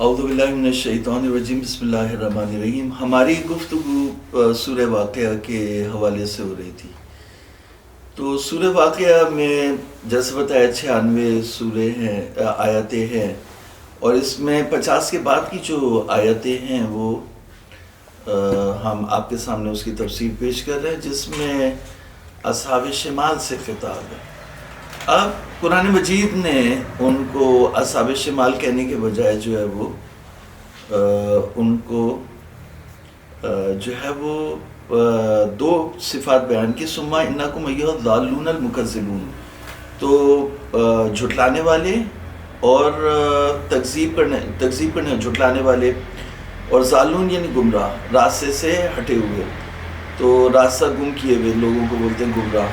اعوذ باللہ من الشیطان الرجیم، بسم اللہ الرحمن الرحیم۔ ہماری گفتگو سورہ واقعہ کے حوالے سے ہو رہی تھی۔ تو سورہ واقعہ میں جیسے بتایا 96 سورے ہیں، آیتیں ہیں، اور اس میں 50 کے بعد کی جو آیتیں ہیں وہ ہم آپ کے سامنے اس کی تفسیر پیش کر رہے ہیں، جس میں اصحاب شمال سے خطاب ہے۔ اب قرآن مجید نے ان کو اصحاب شمال کہنے کے بجائے جو ہے وہ ان کو جو ہے وہ دو صفات بیان کی، ثم انکم ایھا الضالون المکذبون، تو جھٹلانے والے اور تکذیب کرنے جھٹلانے والے، اور ضالون یعنی گمراہ، راستے سے ہٹے ہوئے، تو راستہ گم کیے ہوئے لوگوں کو بولتے ہیں گمراہ۔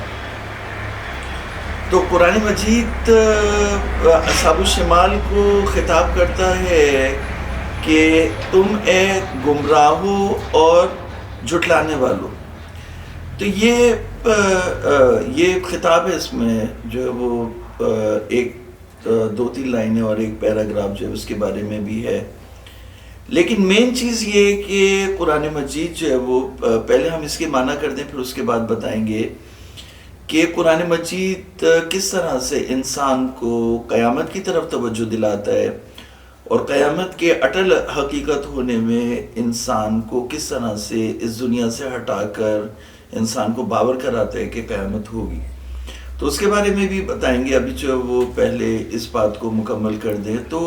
تو قرآن مجید اصحاب الشمال کو خطاب کرتا ہے کہ تم اے گمراہو اور جھٹلانے والو۔ تو یہ خطاب ہے، اس میں جو ہے وہ ایک 2-3 لائنیں اور ایک پیراگراف جو ہے اس کے بارے میں بھی ہے، لیکن مین چیز یہ کہ قرآن مجید جو ہے وہ پہلے ہم اس کے معنی کر دیں، پھر اس کے بعد بتائیں گے کہ قرآن مجید کس طرح سے انسان کو قیامت کی طرف توجہ دلاتا ہے، اور قیامت کے اٹل حقیقت ہونے میں انسان کو کس طرح سے اس دنیا سے ہٹا کر انسان کو باور کراتا ہے کہ قیامت ہوگی۔ تو اس کے بارے میں بھی بتائیں گے۔ ابھی جو وہ پہلے اس بات کو مکمل کر دیں تو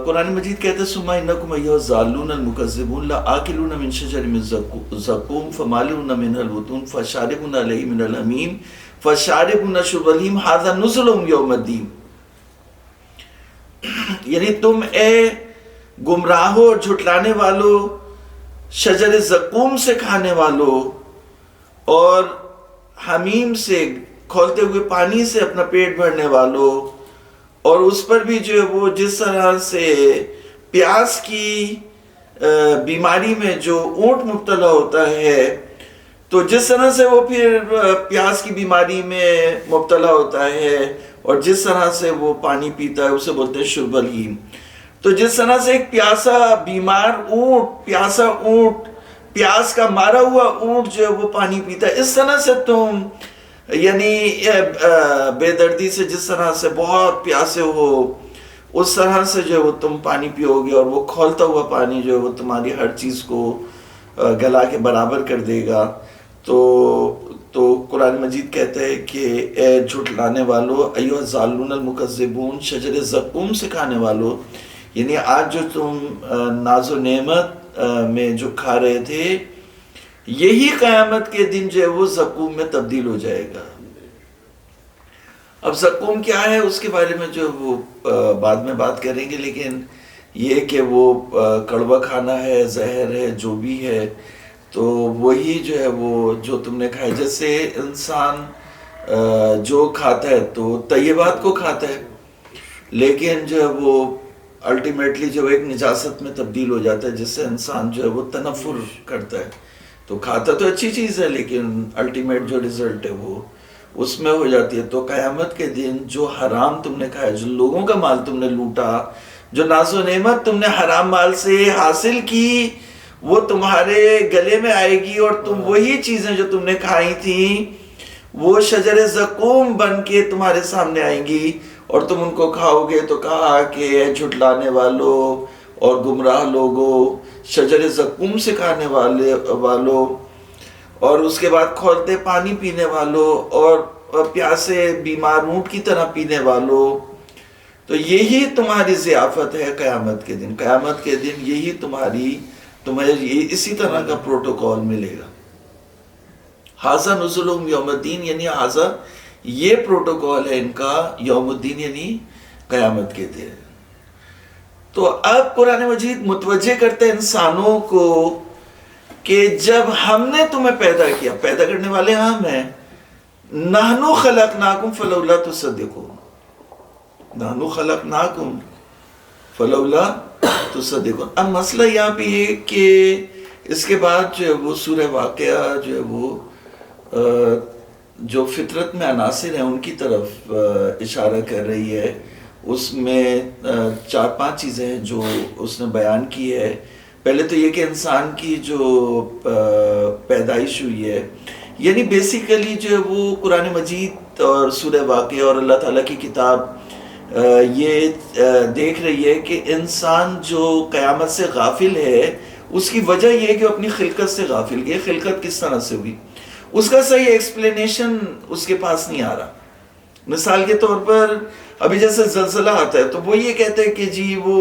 قرآن مجید کہتے ہیں ثم انکم ایھا الضالون المکذبون لآکلون من شجر من زقوم فمالئون منها البطون فشاربون علیہ من الحمیم فشاربون شرب الہیم ھذا نزلهم یوم الدین۔ یعنی تم اے گمراہو اور جھٹلانے والو، شجر زقوم سے کھانے والو اور حمیم سے کھولتے ہوئے پانی سے اپنا پیٹ بھرنے والو، اور اس پر بھی جو ہے وہ جس طرح سے پیاس کی بیماری میں جو اونٹ مبتلا ہوتا ہے، تو جس طرح سے وہ پھر پیاس کی بیماری میں مبتلا ہوتا ہے، اور جس طرح سے وہ پانی پیتا ہے اسے بولتے ہیں شرب الہیم۔ تو جس طرح سے ایک پیاسا بیمار اونٹ، پیاس کا مارا ہوا اونٹ جو ہے وہ پانی پیتا ہے، اس طرح سے تم یعنی بے دردی سے جس طرح سے بہت پیاسے ہو، اس طرح سے جو ہے وہ تم پانی پیو گے، اور وہ کھولتا ہوا پانی جو ہے وہ تمہاری ہر چیز کو گلا کے برابر کر دے گا۔ تو قرآن مجید کہتا ہے کہ اے جھٹلانے والو، ایھا الضالون المکذبون، شجر زقوم سے کھانے والو، یعنی آج جو تم ناز و نعمت میں جو کھا رہے تھے، یہی قیامت کے دن جو ہے وہ زقوم میں تبدیل ہو جائے گا۔ اب زقوم کیا ہے اس کے بارے میں جو وہ بعد میں بات کریں گے، لیکن یہ کہ وہ کڑوا کھانا ہے، زہر ہے، جو بھی ہے، تو وہی جو ہے وہ جو تم نے کھایا، جیسے انسان جو کھاتا ہے تو طیبات کو کھاتا ہے، لیکن جو ہے وہ الٹیمیٹلی جو ایک نجاست میں تبدیل ہو جاتا ہے، جس سے انسان جو ہے وہ تنفر کرتا ہے۔ تو کھاتا تو اچھی چیز ہے، لیکن الٹیمیٹ جو رزلٹ ہے وہ اس میں ہو جاتی ہے۔ تو قیامت کے دن جو حرام تم نے کھایا، جو لوگوں کا مال تم نے لوٹا، جو ناز و نعمت تم نے حرام مال سے حاصل کی، وہ تمہارے گلے میں آئے گی، اور تم وہی چیزیں جو تم نے کھائی تھیں وہ شجر زقوم بن کے تمہارے سامنے آئیں گی، اور تم ان کو کھاؤ گے۔ تو کہا کہ اے جھٹلانے والو اور گمراہ لوگو، شجر زقوم سے کھانے والو، اور اس کے بعد کھولتے پانی پینے والو، اور پیاسے بیمار اونٹ کی طرح پینے والو، تو یہی تمہاری ضیافت ہے قیامت کے دن۔ قیامت کے دن یہی تمہیں اسی طرح کا پروٹوکول ملے گا۔ ھذا نزلهم یوم الدین، یعنی ھذا یہ پروٹوکول ہے ان کا، یوم الدین یعنی قیامت کے دن۔ تو اب قرآن مجید متوجہ کرتے ہیں انسانوں کو کہ جب ہم نے تمہیں پیدا کیا، پیدا کرنے والے ہم ہیں، نحن خلقناکم فلولا تصدقون، نحن خلقناکم فلولا تصدقون۔ اب مسئلہ یہاں پہ یہ کہ اس کے بعد جو ہے وہ سورہ واقعہ جو ہے وہ جو فطرت میں عناصر ہیں ان کی طرف اشارہ کر رہی ہے، اس میں 4-5 چیزیں ہیں جو اس نے بیان کی ہے. پہلے تو یہ کہ انسان کی جو پیدائش ہوئی ہے، یعنی بیسیکلی جو ہے وہ قرآن مجید اور سورہ واقعہ اور اللہ تعالیٰ کی کتاب یہ دیکھ رہی ہے کہ انسان جو قیامت سے غافل ہے اس کی وجہ یہ ہے کہ وہ اپنی خلقت سے غافل ہے. یہ خلقت کس طرح سے ہوئی، اس کا صحیح ایکسپلینیشن اس کے پاس نہیں آ رہا. مثال کے طور پر ابھی جیسے زلزلہ آتا ہے تو وہ یہ کہتے ہیں کہ جی وہ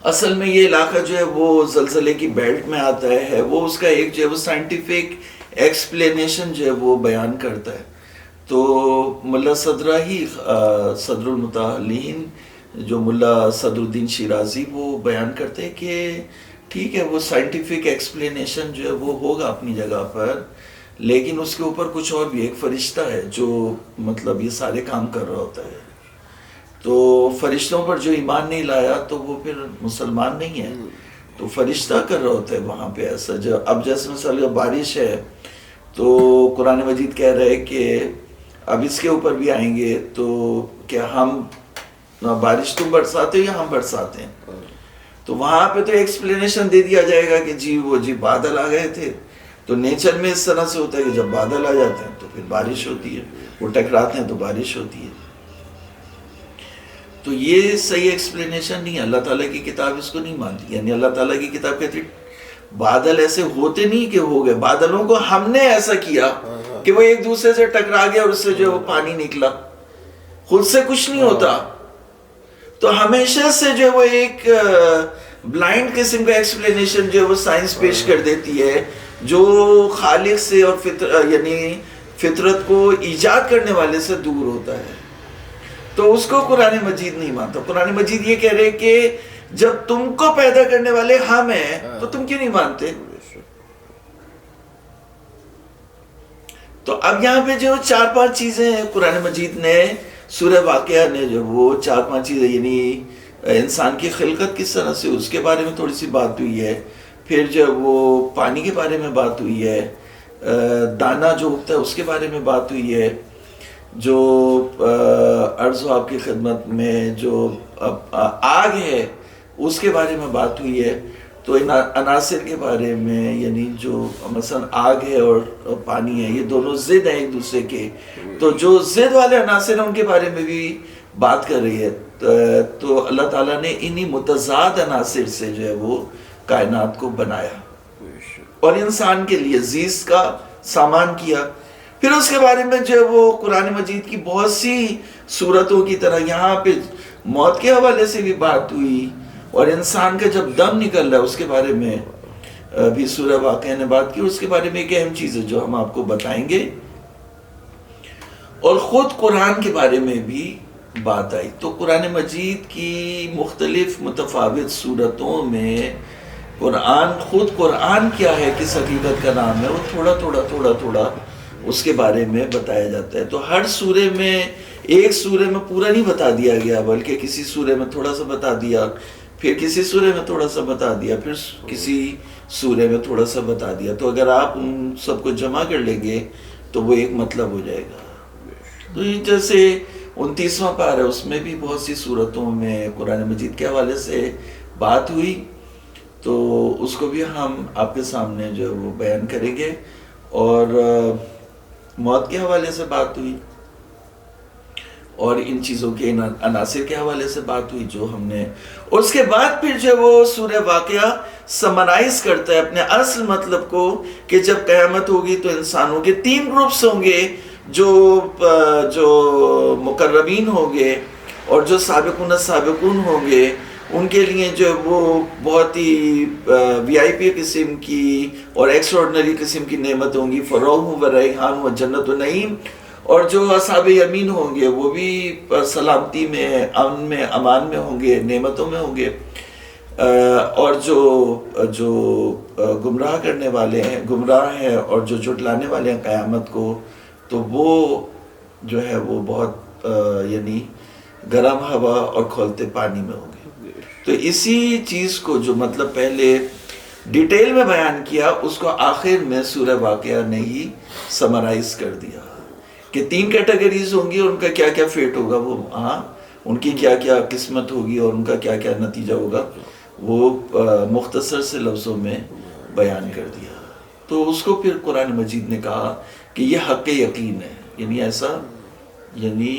اصل میں یہ علاقہ جو ہے وہ زلزلے کی بیلٹ میں آتا ہے. وہ اس کا ایک جو ہے وہ سائنٹیفک ایکسپلینیشن جو ہے وہ بیان کرتا ہے. تو ملا صدرہ ہی صدر المتعلین جو ملا صدر الدین شیرازی وہ بیان کرتے ہیں کہ ٹھیک ہے وہ سائنٹیفک ایکسپلینیشن جو ہے وہ ہوگا اپنی جگہ پر، لیکن اس کے اوپر کچھ اور بھی ایک فرشتہ ہے جو مطلب یہ سارے کام کر رہا ہوتا ہے. تو فرشتوں پر جو ایمان نہیں لایا تو وہ پھر مسلمان نہیں ہے. تو فرشتہ کر رہا ہوتا ہے وہاں پہ ایسا. اب جیسے مثال بارش ہے تو قرآن مجید کہہ رہے کہ اب اس کے اوپر بھی آئیں گے تو کیا ہم بارش تم برساتے ہو یا ہم برساتے ہیں. تو وہاں پہ تو ایکسپلینیشن دے دیا جائے گا کہ جی وہ جی بادل آ گئے تھے. تو نیچر میں اس طرح سے ہوتا ہے کہ جب بادل آ جاتے ہیں تو پھر بارش ہوتی ہے، وہ ٹکراتے ہیں تو بارش ہوتی ہے. تو یہ صحیح ایکسپلینیشن نہیں ہے. اللہ تعالیٰ کی کتاب اس کو نہیں مانتی. یعنی اللہ تعالیٰ کی کتاب کہتی بادل ایسے ہوتے نہیں کہ ہو گئے، بادلوں کو ہم نے ایسا کیا کہ وہ ایک دوسرے سے ٹکرا گیا اور اس سے جو پانی نکلا، خود سے کچھ نہیں ہوتا. تو ہمیشہ سے جو وہ ایک بلائنڈ قسم کا ایکسپلینیشن جو وہ سائنس پیش کر دیتی ہے، جو خالق سے اور یعنی فطرت کو ایجاد کرنے والے سے دور ہوتا ہے. تو اس کو قرآن مجید نہیں مانتا. قرآن مجید یہ کہہ رہے کہ جب تم کو پیدا کرنے والے ہم ہیں تو تم کیوں نہیں مانتے. تو اب یہاں پہ جو 4-5 چیزیں قرآن مجید نے سورہ واقعہ نے جو وہ 4-5 چیزیں، یعنی انسان کی خلقت کس طرح سے، اس کے بارے میں تھوڑی سی بات ہوئی ہے. پھر جب وہ پانی کے بارے میں بات ہوئی ہے، دانا جو اگتا ہے اس کے بارے میں بات ہوئی ہے، جو عرض ہو آپ کی خدمت میں جو آگ ہے اس کے بارے میں بات ہوئی ہے. تو ان عناصر کے بارے میں، یعنی جو مثلا آگ ہے اور پانی ہے یہ دونوں ضد ہیں ایک دوسرے کے، تو جو ضد والے عناصر ہیں ان کے بارے میں بھی بات کر رہی ہے. تو اللہ تعالیٰ نے انہی متضاد عناصر سے جو ہے وہ کائنات کو بنایا اور انسان کے لیے زیست کا سامان کیا. پھر اس کے بارے میں جو وہ قرآن مجید کی بہت سی صورتوں کی طرح یہاں پہ موت کے حوالے سے بھی بات ہوئی، اور انسان کا جب دم نکل رہا ہے اس کے بارے میں بھی سورہ واقعہ نے بات کی. اس کے بارے میں ایک اہم چیز ہے جو ہم آپ کو بتائیں گے، اور خود قرآن کے بارے میں بھی بات آئی. تو قرآن مجید کی مختلف متفاوت صورتوں میں خود قرآن کیا ہے، کس حقیقت کا نام ہے، وہ تھوڑا اس کے بارے میں بتایا جاتا ہے. تو ہر سورے میں ایک سورے میں پورا نہیں بتا دیا گیا، بلکہ کسی سورے میں تھوڑا سا بتا دیا، پھر کسی سورے میں تھوڑا سا بتا دیا، پھر کسی سورے میں تھوڑا سا بتا دیا. تو اگر آپ ان سب کو جمع کر لیں گے تو وہ ایک مطلب ہو جائے گا. تو جیسے 29واں پارہ ہے، اس میں بھی بہت سی صورتوں میں قرآن مجید کے حوالے سے بات ہوئی. تو اس کو بھی ہم آپ کے سامنے جو ہے وہ بیان کریں گے. اور موت کے حوالے سے بات ہوئی، اور ان چیزوں کے عناصر کے حوالے سے بات ہوئی جو ہم نے. اس کے بعد پھر جو وہ سورہ واقعہ سمرائز کرتا ہے اپنے اصل مطلب کو، کہ جب قیامت ہوگی تو انسانوں کے 3 گروپس ہوں گے، جو مقربین ہوں گے اور جو سابقون ہوں گے. ان کے لیے جو وہ بہت ہی وی آئی پی قسم کی اور ایکسٹراڈنری قسم کی نعمت ہوں گی، فروغ و ریحان و جنت و نعیم. اور جو اصحاب یمین ہوں گے وہ بھی سلامتی میں، امن میں، امان میں ہوں گے، نعمتوں میں ہوں گے. اور جو گمراہ کرنے والے ہیں، گمراہ ہیں اور جو جھٹلانے والے ہیں قیامت کو، تو وہ جو ہے وہ بہت یعنی گرم ہوا اور کھولتے پانی میں ہوں گے. تو اسی چیز کو جو مطلب پہلے ڈیٹیل میں بیان کیا، اس کو آخر میں سورہ واقعہ نے ہی سمرائز کر دیا کہ 3 کیٹیگریز ہوں گی، ان کا کیا کیا فیٹ ہوگا وہ ان کی کیا کیا قسمت ہوگی اور ان کا کیا کیا نتیجہ ہوگا، وہ مختصر سے لفظوں میں بیان کر دیا. تو اس کو پھر قرآن مجید نے کہا کہ یہ حق یقین ہے. یعنی ایسا، یعنی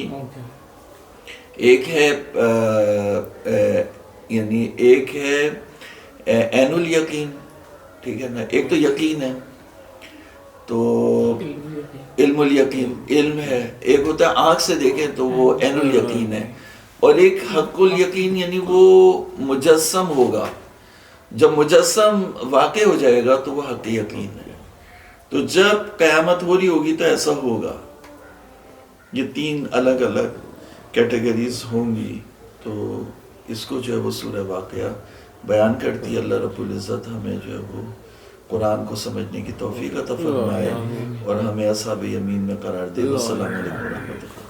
ایک ہے یعنی ایک ہے عین الیقین، ٹھیک ہے نا، ایک تو یقین ہے، تو علم الیقین علم ہے، ایک ہوتا ہے آنکھ سے دیکھیں تو وہ عین الیقین ہے، اور ایک حق الیقین یعنی وہ مجسم ہوگا. جب مجسم واقع ہو جائے گا تو وہ حق یقین ہے. تو جب قیامت ہو رہی ہوگی تو ایسا ہوگا. یہ تین الگ الگ کیٹیگریز ہوں گی. تو اس کو جو ہے وہ سورہ واقعہ بیان کرتی ہے. اللہ رب العزت ہمیں جو ہے وہ قرآن کو سمجھنے کی توفیق عطا فرمائے اور ہمیں اصحاب یمین میں قرار دے. السلام علیکم ورحمۃ اللہ.